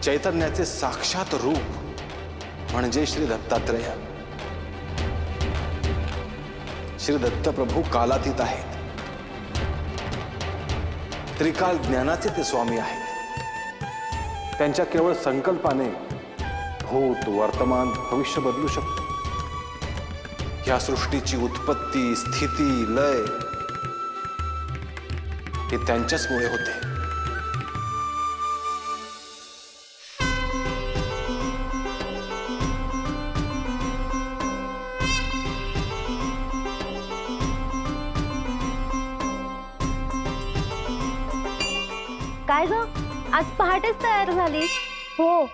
चैतन्याचे साक्षात रूप म्हणजे श्री दत्तात्रेय। श्री दत्तप्रभू कालातीत आहेत, त्रिकाल ज्ञानाचे ते स्वामी आहेत। त्यांच्या केवळ संकल्पाने भूत, वर्तमान, भविष्य बदलू शकतो। या सृष्टीची उत्पत्ती, स्थिती, लय हे त्यांच्याच मुळे होते। काय ग, आज पहाटेच तयार झालीस? हो,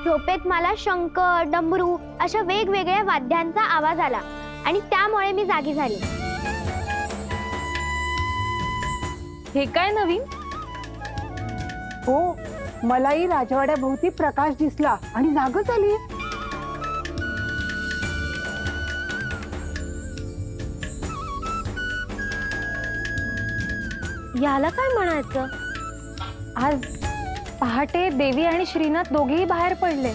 झोपेत मला शंख, डमरू अशा वेगवेगळ्या वाद्यांचा आवाज आला आणि त्यामुळे मी जागी झाले। हे काय नवीन? हो, मलाही राजवाड्याभोवती प्रकाश दिसला आणि जागच आली। याला काय म्हणायचं? आज पहाटे देवी आणि श्रीनाथ दोघेही बाहेर पडले।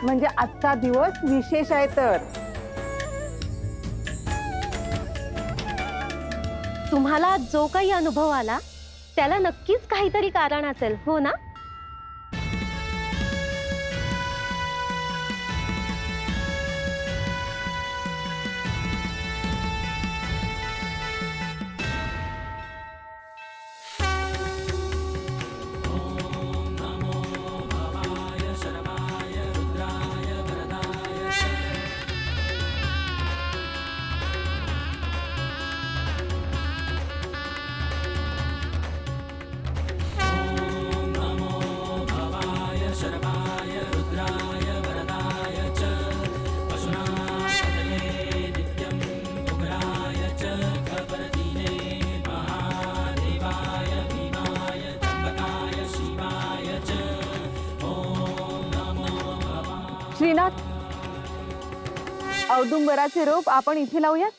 म्हणजे आजचा दिवस विशेष आहे तर। तुम्हाला जो काही अनुभव आला त्याला नक्कीच काहीतरी कारण असेल, हो ना? श्रीनाथ, औदुंबराचे रोप आपण इथे लावूयात।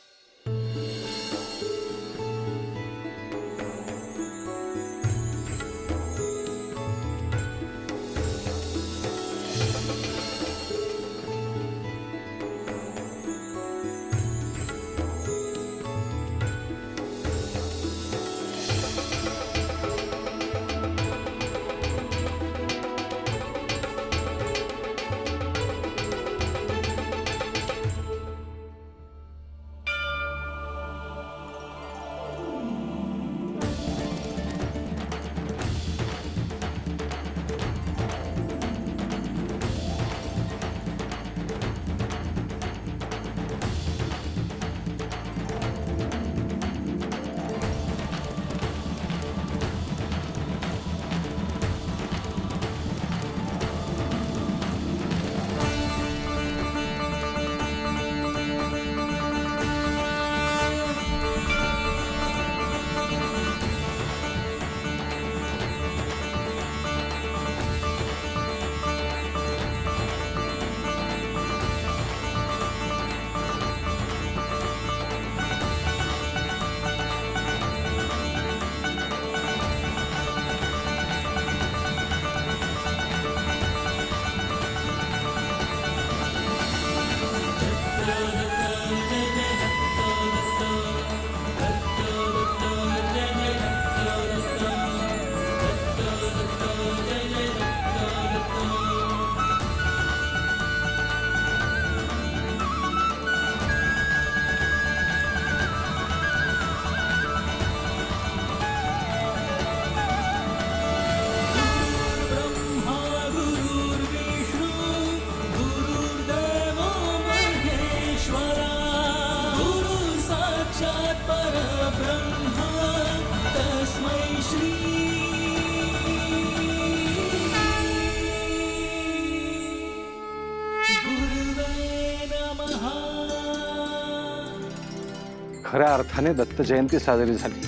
खऱ्या अर्थाने दत्त जयंती साजरी झाली।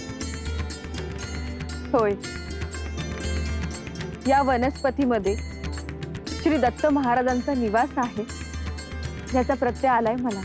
होय, या वनस्पतीमध्ये श्री दत्त महाराजांचा निवास आहे याचा प्रत्यय आलाय मला।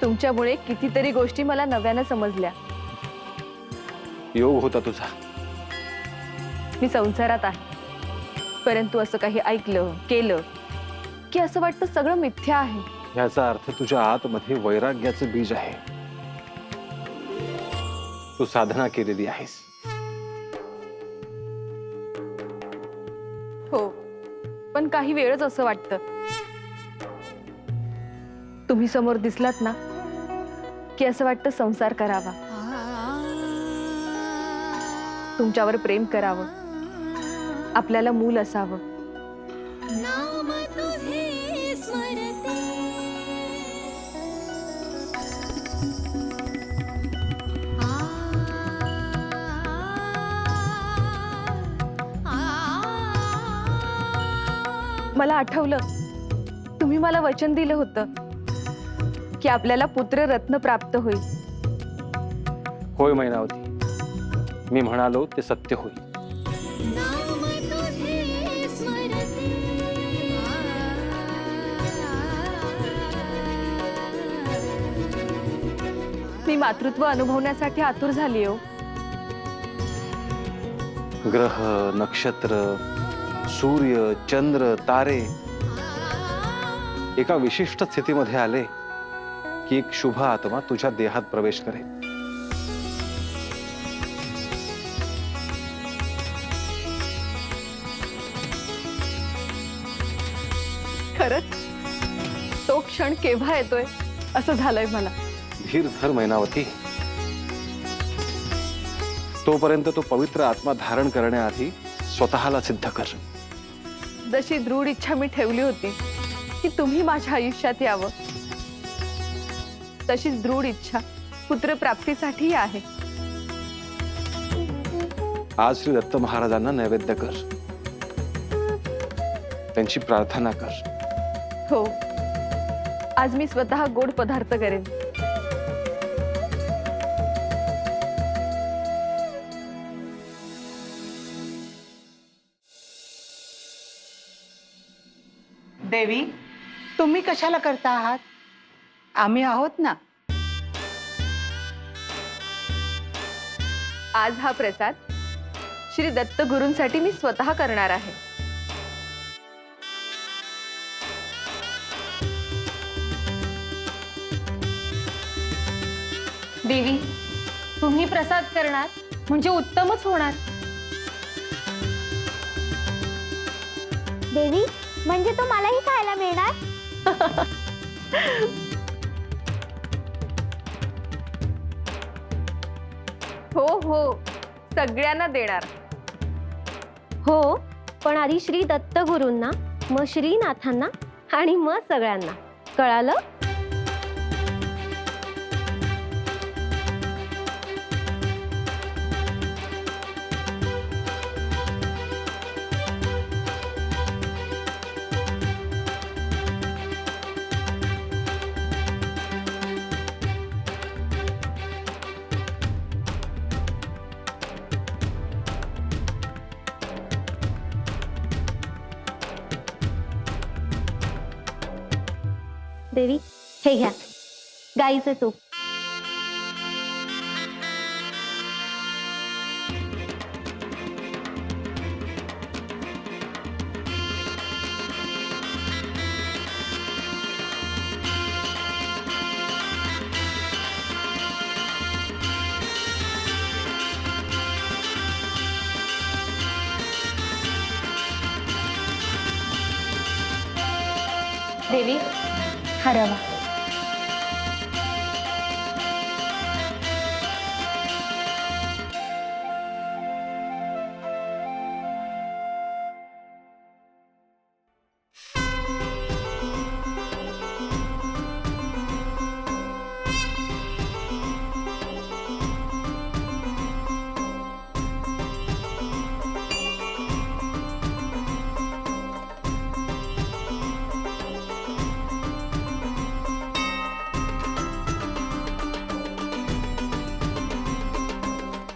तुमच्यामुळे कितीतरी गोष्टी मला नव्यानं समजल्या. योग होता तुझा. मी संसारात आहे, परंतु असं काही ऐकलं केलं की असं वाटतं सगळं मिथ्या आहे. याचा अर्थ तुझ्या आतमध्ये वैराग्याचं बीज आहे. तू साधना केलेली आहेस. हो, पण काही वेळच असं वाटतं. तुम्ही समोर दिसलात ना की असं वाटतं संसार करावा, तुमच्यावर प्रेम करावं, आपल्याला मूल असावं. नाम तुझे स्मरते आ मला आठवलं, तुम्ही मला वचन दिलं होतं की आपल्याला पुत्र रत्न प्राप्त होईल. होय मैनावती, मी म्हणालो ते सत्य होईल. नाम तुझे स्मरते मी मातृत्व अनुभवण्यासाठी आतुर झाली हो. ग्रह, नक्षत्र, सूर्य, चंद्र, तारे एका विशिष्ट स्थितीमध्ये आले की एक शुभ आत्मा तुझ्या देहात प्रवेश करेल. खरंच तो क्षण केव्हा येतोय असं झालंय मला. धीर धर मैनावती. तोपर्यंत तो पवित्र आत्मा धारण करण्याआधी स्वतःला सिद्ध कर. जशी दृढ इच्छा मी ठेवली होती की तुम्ही माझ्या आयुष्यात यावं, तशीच दृढ इच्छा पुत्रप्राप्तीसाठी आहे. आज श्री दत्त महाराजांना नैवेद्य कर, त्यांची प्रार्थना कर. हो, आज मी स्वतः गोड पदार्थ करेन. देवी, तुम्ही कशाला करता आहात? आम्ही आहोत ना. आज हा प्रसाद श्री दत्त गुरूंसाठी मी स्वतः करणार आहे. देवी, तुम्ही प्रसाद करणार म्हणजे उत्तमच होणार. देवी, म्हणजे तो मलाही खायला मिळणार? हो हो, सगळ्यांना देणार. हो, पण आधी श्री दत्त गुरूंना, मग श्रीनाथांना आणि मग सगळ्यांना. कळालं? देवी, हे घ्या, गाईचे तूप. देवी, हा रवा.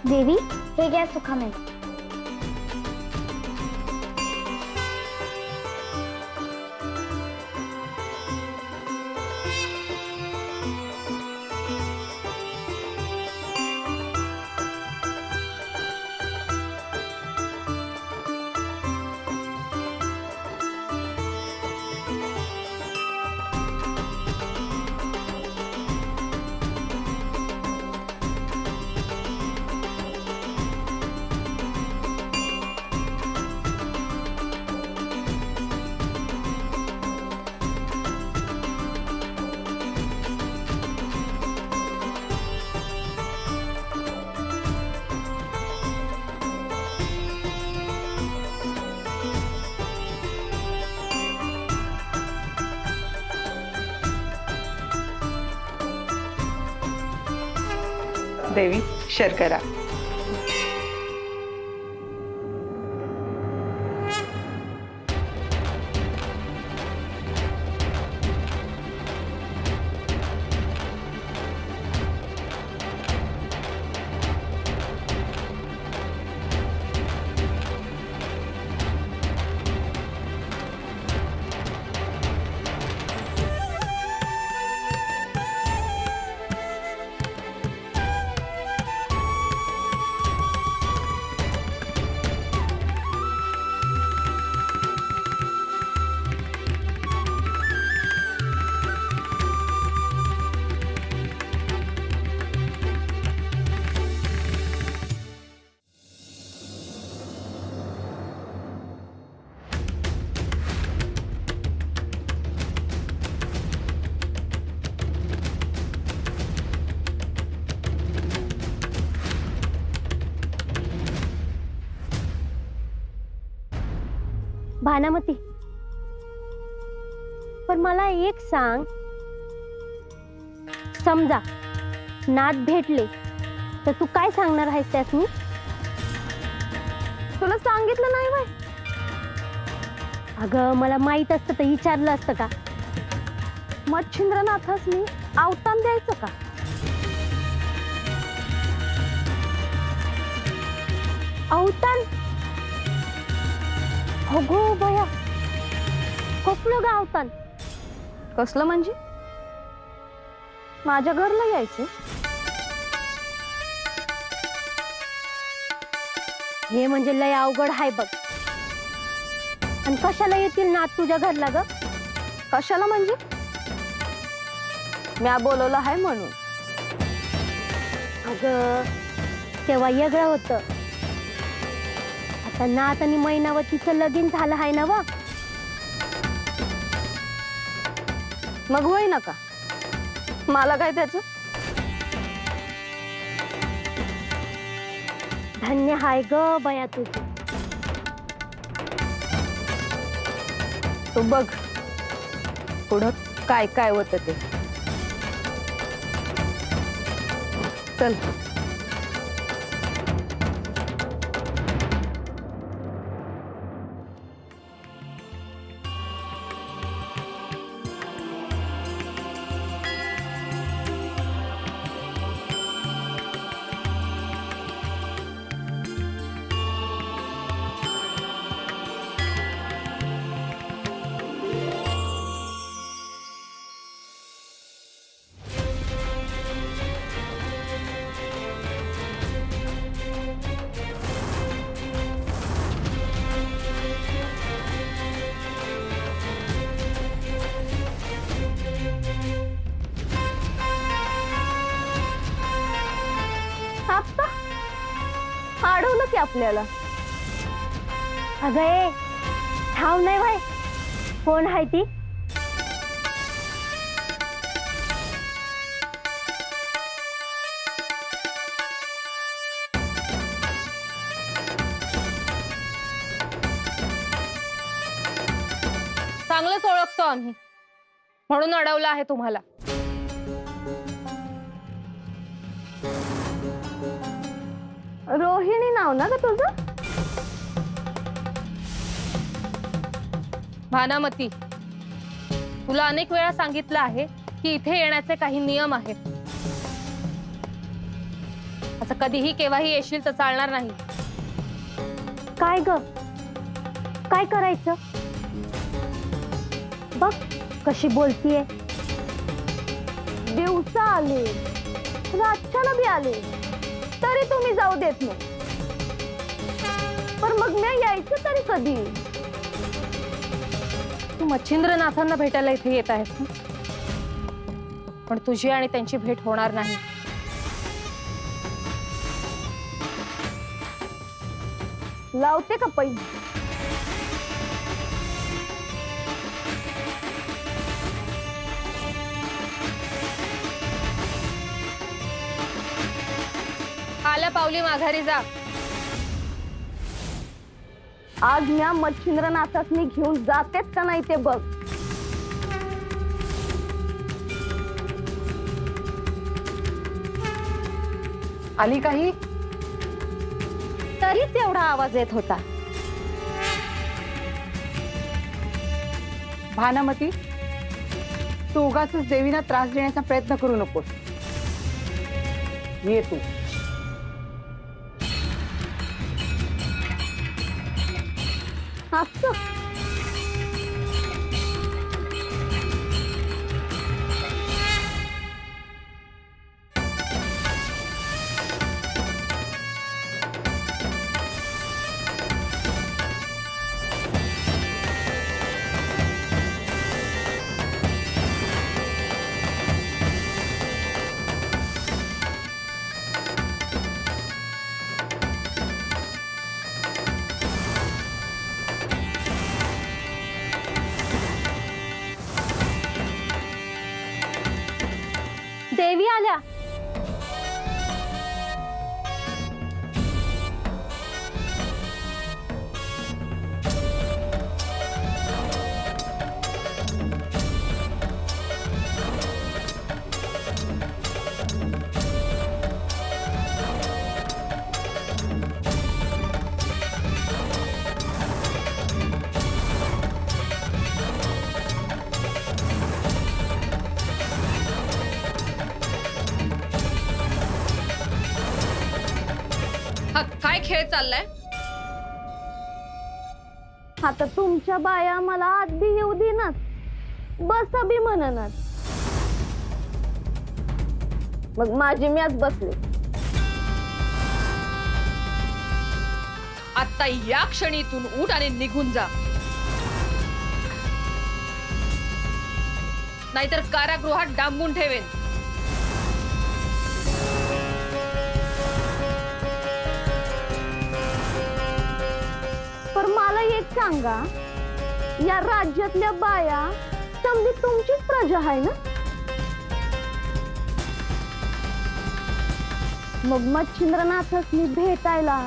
देवी, हे घ्या सुखामेव. देवी शेअर करा. भानामती, पण मला एक सांग, समजा नात भेटले तर तू काय सांगणार आहेस त्यासनी? तुला सांगितलं नाही बाय? अगं मला माहित असतं तर विचारलं असतं का? मच्छिंद्रनाथासनी अवतान द्यायचं का? अवतान? अगो बया, कसलं ग अवतान? कसलं म्हणजे? माझ्या घरला यायचं? हे म्हणजे लय अवघड आहे बघ. आणि कशाला येतील नात तुझ्या घरला ग? कशाला म्हणजे? म्या बोलवलं आहे म्हणून. अगं तेव्हा वेगळं होतं. आता नात आणि मैनावतीचं लगीन झालं आहे ना व? मग होई ना का? मला काय त्याचं? धन्य हाय ग बया तुझी. तू बघ पुढं काय काय होतं ते. चल. अडवलं की आपल्याला. अगं ए, ठाव नाही भाई कोण आहे ती? चांगलंच ओळखतो आम्ही, म्हणून अडवलं आहे तुम्हाला. रोहिणी नाव ना ग तुझं? भानामती, तुला अनेक वेळा सांगितलं आहे की इथे येण्याचे काही नियम आहेत. असं कधीही केव्हाही येशील तर चालणार नाही. काय ग, काय करायचं? बघ कशी बोलतीये. दिवसा आले, रातच्याला बी आले तरी तुम्ही जाऊ देत नाही. पण मग मी यायचं तरी कधी? तू मच्छिंद्रनाथांना भेटायला इथे येत आहेस ना? पण तुझी आणि त्यांची भेट होणार नाही. लावते का पै? आल्या पावली माघारी जा. आज मी मच्छिंद्रनाथासनी घेऊन जातेच का नाही ते बघ. आली काही? तरीच एवढा आवाज येत होता. भानामती, तू उगाच देवीना त्रास देण्याचा प्रयत्न करू नकोस. ये तू. असं देवी आल्या. हा काय खेळ चाललाय? आता तुमच्या बाया मला आत बी येऊ देणार, बस बी म्हणणार. मग माझी मी आज बसले. आता या क्षणी इथून उठ आणि निघून जा, नाहीतर कारागृहात डांबून ठेवेन. पर मला एक सांगा, या राज्यातल्या बाया समजी तुमचीच प्रजा आहे ना? मग मच्छिंद्रनाथसनी भेटायला,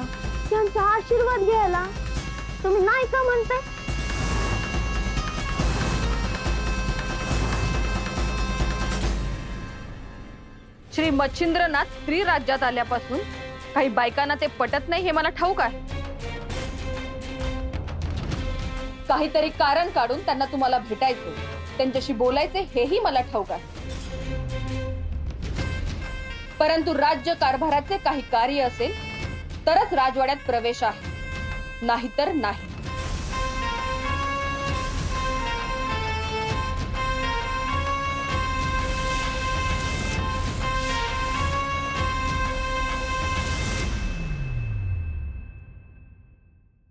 त्यांचा आशीर्वाद घ्यायला तुम्ही नाही का म्हणताय? श्री मच्छिंद्रनाथ स्त्री राज्यात आल्यापासून काही बायकांना ते पटत नाही हे मला ठाऊक आहे. काहीतरी कारण काढून त्यांना तुम्हाला भेटायचे, त्यांच्याशी बोलायचे हेही मला ठाऊक आहे. परंतु राज्य कारभाराचे काही कार्य असेल तरच राजवाड्यात प्रवेश आहे, नाहीतर नाही.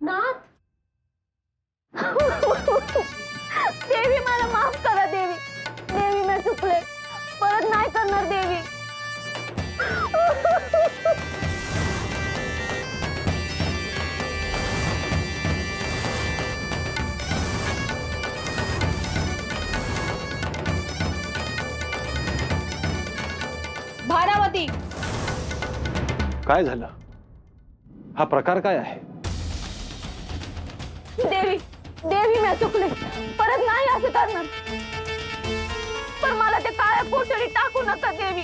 नाथ देवी, मला माफ करा देवी. देवी मी चुकले, परत नाही करणार देवी. भानामती, काय झालं? हा प्रकार काय आहे? देवी देवी मी चुकले, परत नाही असं करणार. पण मला ते काळ्या कोठडी टाकू नका देवी.